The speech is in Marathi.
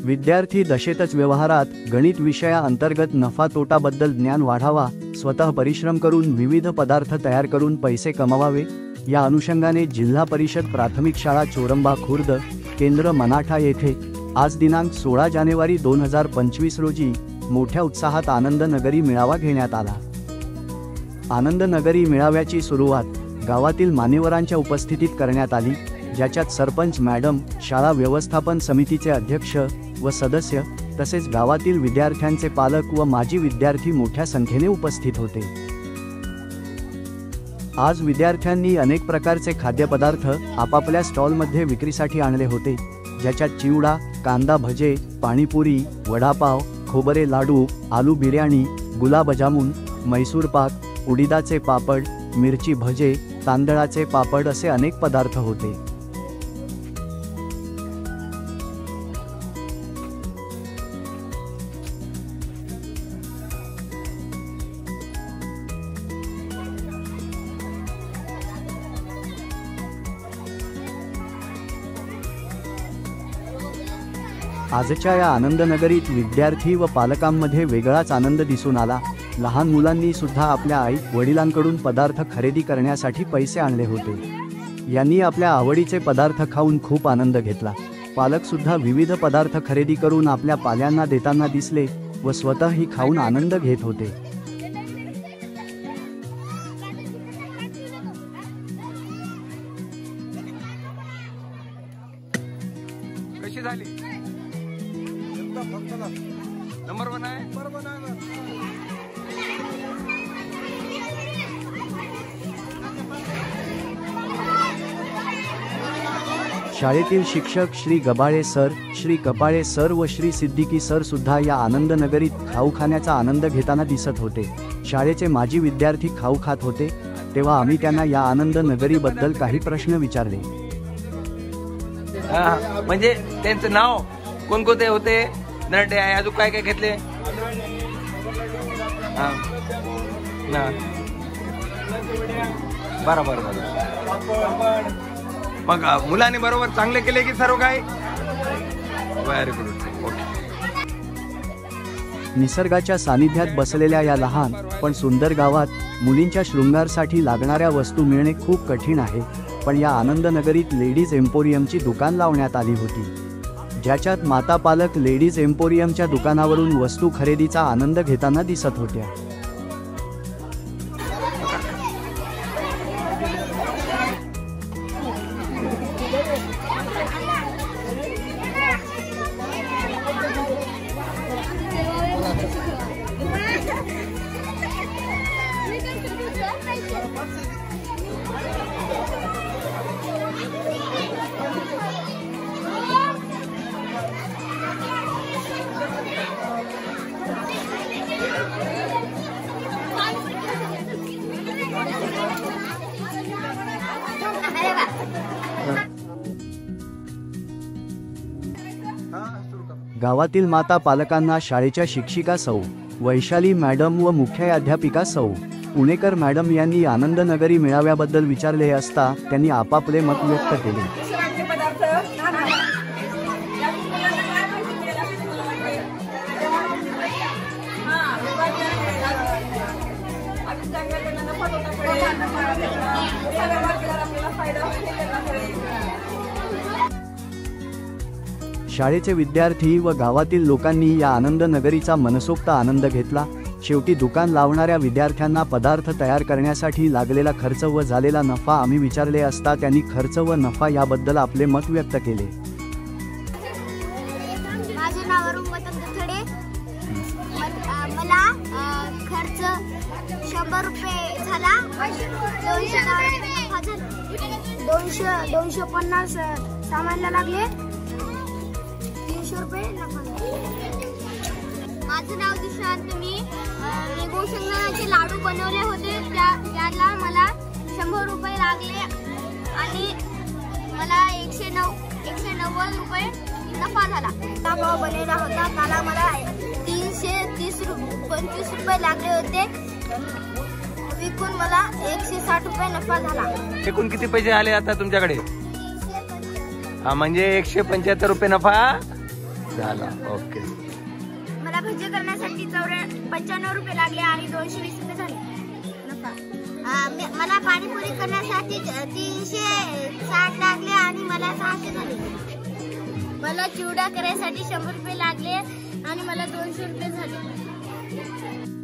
विद्यार्थी दशेतच व्यवहारात गणित विषयाअंतर्गत नफा तोटाबद्दल ज्ञान वाढावा, स्वतः परिश्रम करून विविध पदार्थ तयार करून पैसे कमवावे, या अनुषंगाने जिल्हा परिषद प्राथमिक शाळा चोरंबा खुर्द केंद्र मनाठा येथे आज दिनांक 16 जानेवारी 2025 रोजी मोठ्या उत्साहात आनंद नगरी मेळावा घेण्यात आला। आनंद नगरी मेळाव्याची सुरुवात गावातील मान्यवरांच्या उपस्थितीत करण्यात आली, ज्याच्यात सरपंच मॅडम, शाळा व्यवस्थापन समितीचे अध्यक्ष व सदस्य तसेच गावातील विद्यार्थ्यांचे पालक व माजी विद्यार्थी मोठ्या संख्येने उपस्थित होते। आज विद्यार्थ्यांनी अनेक प्रकारचे खाद्यपदार्थ आपापल्या स्टॉलमध्ये विक्रीसाठी आणले होते, ज्याच्यात चिवडा, कांदा भजे, पाणीपुरी, वडापाव, खोबरे लाडू, आलू बिर्याणी, गुलाबजामुन, मैसूर पाक, उडीदाचे पापड, मिरची भजे, तांदळाचे पापड असे अनेक पदार्थ होते। आजच्या या आनंद नगरीत विद्यार्थी व पालकांमध्ये वेगळाच आनंद दिसून आला। लहान मुलांनी सुद्धा आपल्या आई वडिलांकडून पदार्थ खरेदी करण्यासाठी पैसे आणले होते। यांनी आपल्या आवडीचे पदार्थ खाऊन खूप आनंद घेतला। पालक सुद्धा विविध पदार्थ खरेदी करून आपल्या पाल्यांना देताना दिसले व स्वतःही खाऊन आनंद घेत होते। कशी झाली? नंबर 1 आहे। शाळेतील शिक्षक श्री गबाळे सर, श्री कपाळे सर व श्री सिद्दीकी सर सुद्धा या आनंद नगरीत खाऊ खाण्याचा आनंद घेताना दिसत होते। शाळेचे माजी विद्यार्थी खाऊ खात होते, तेव्हा आम्ही त्यांना या आनंद नगरीबद्दल काही प्रश्न विचारले। म्हणजे त्यांचं नाव कोणकोणते होते? नरडे आहे, अजून काय काय घेतले? बरोबर। मग मुलांनी बरोबर चांगले केले की सर्व काय? Very good. निसर्गाच्या सानिध्यात बसलेल्या या लहान पण सुंदर गावात मुलींच्या शृंगारासाठी लागणाऱ्या वस्तू मिळणे खूप कठीण आहे, पण या आनंद नगरीत लेडीज एम्पोरियमची दुकान लावण्यात आली होती, ज्याच्यात माता पालक लेडीज एम्पोरियमच्या दुकानावरून वस्तू खरेदीचा आनंद घेताना दिसत होत्या। गावातील माता पालकांना शाळेच्या शिक्षिका सौ वैशाली मॅडम व मुख्याध्यापिका सौ पुणेकर मॅडम यांनी आनंद नगरी मेळाव्याबद्दल विचारले असता त्यांनी आपापले मत व्यक्त केले। शाळेचे विद्यार्थी व गावातील लोकांनी या आनंद नगरीचा मनसोक्त आनंद घेतला। शेवटी दुकान लावणाऱ्या विद्यार्थ्यांना पदार्थ तयार करण्यासाठी लागलेला खर्च व झालेला नफा आम्ही विचारले असता त्यांनी खर्च व नफा याबद्दल आपले मत व्यक्त केले। माझे नाव थोडे मला खर्च 100 रुपये झाला, 250 सामानला लागले, 300 रुपये नफा। माझं नाव दिशांत, मी गोशंगनाचे लाडू बनवले होते, त्याला मला 100 रुपये लागले आणि मला 190 रुपये नफा झाला। भाव बनवला होता, त्याला मला 325 रुपये लागले होते, विकून मला 160 रुपये नफा झाला। एकूण किती पैसे आले आता तुमच्याकडे? म्हणजे 175 रुपये नफा झाला. ओके. मला भजी करण्यासाठी 95 रुपये लागले आणि 220 रुपये झाले. मला पाणीपुरी करण्यासाठी 360 लागले आणि मला 600 झाले. मला चिवडा करायसाठी 100 रुपये लागले आणि मला 200 रुपये झाले.